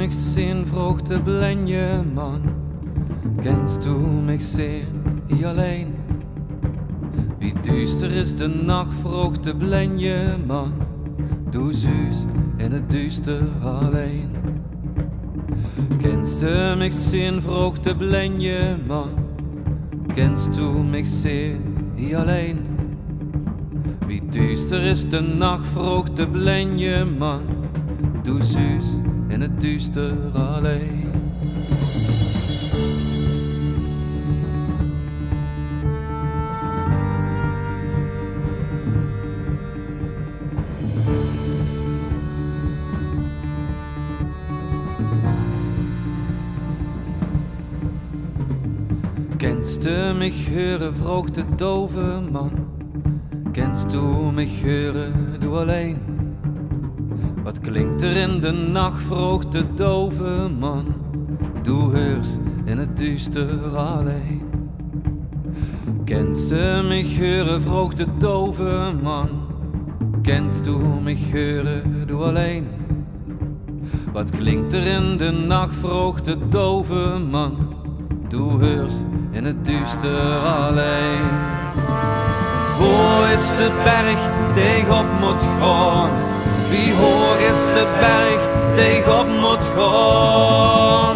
mich zien, vroeg de blinde man. Kennst du mich sehen, hier alleen? Wie duister is de nacht, vroeg de blinde man. Du süß in het duister alleen. Kennst du mich sehen, vroeg de blinde man. Kennst du mich sehen, hier alleen? Wie duister is de nacht, vroeg de blinde man. Du süß in het duister alleen. Kennst du mich hören, vroeg de dove man. Kennst du mich hören, du alleen? Wat klinkt er in de nacht, vroeg de dove man. Du hörst in het duister alleen. Kennst du mich hören, vroeg de dove man. Kennst du mich hören, du alleen? Wat klinkt er in de nacht, vroeg de dove man. Du hörst in het duister alleen. Hoe is de berg die ik op moet gaan? Wie hoog is de berg die ik op moet gaan?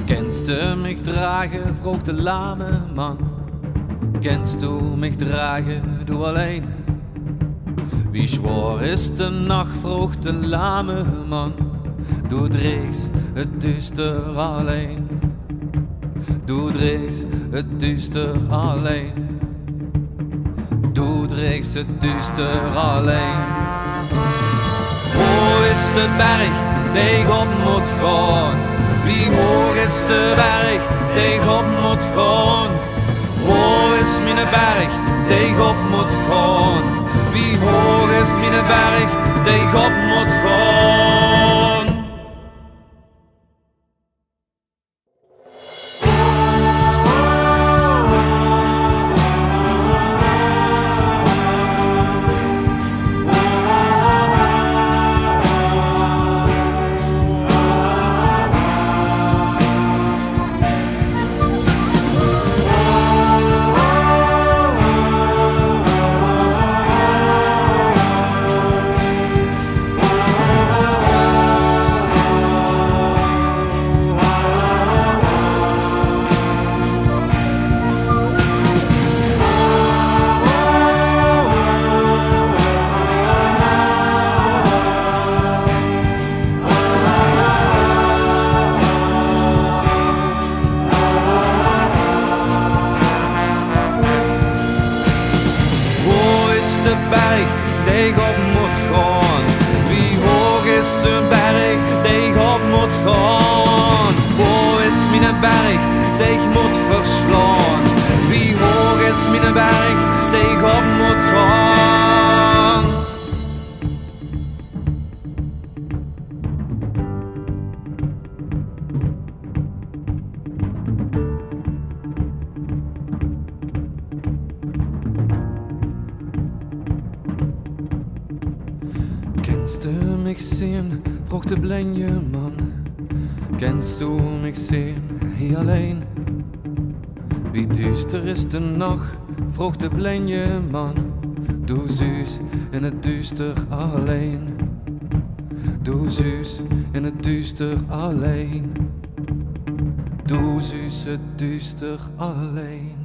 Kennst du mich dragen, vroeg de lame man. Kennst du mich dragen, du alleen? Wie zwaar is de nacht, vroeg de lame man. Du dreegst het duister alleen. Du dreegst het duister alleen. Du dreegst het duister alleen. Hoe is de berg die ik op moet gaan? Wie hoog is de berg die ik op moet gaan? Hoe is mijn berg die ik op moet gaan? Wie hoog is mijn berg die ik op moet gaan? De berg die ik op moet gaan? Wie hoog is de berg die ik op moet gaan? Hoe is mijn berg die ik moet verslaan? Wie hoog is mijn berg die ik op moet gaan? Kennst du mich sehen, vroeg de blinde man. Kennst du mich sehen, hier alleen? Wie duister is de nacht, vroeg de blinde man. Du süß in het duister alleen. Du süß in het duister alleen. Du süß het duister alleen.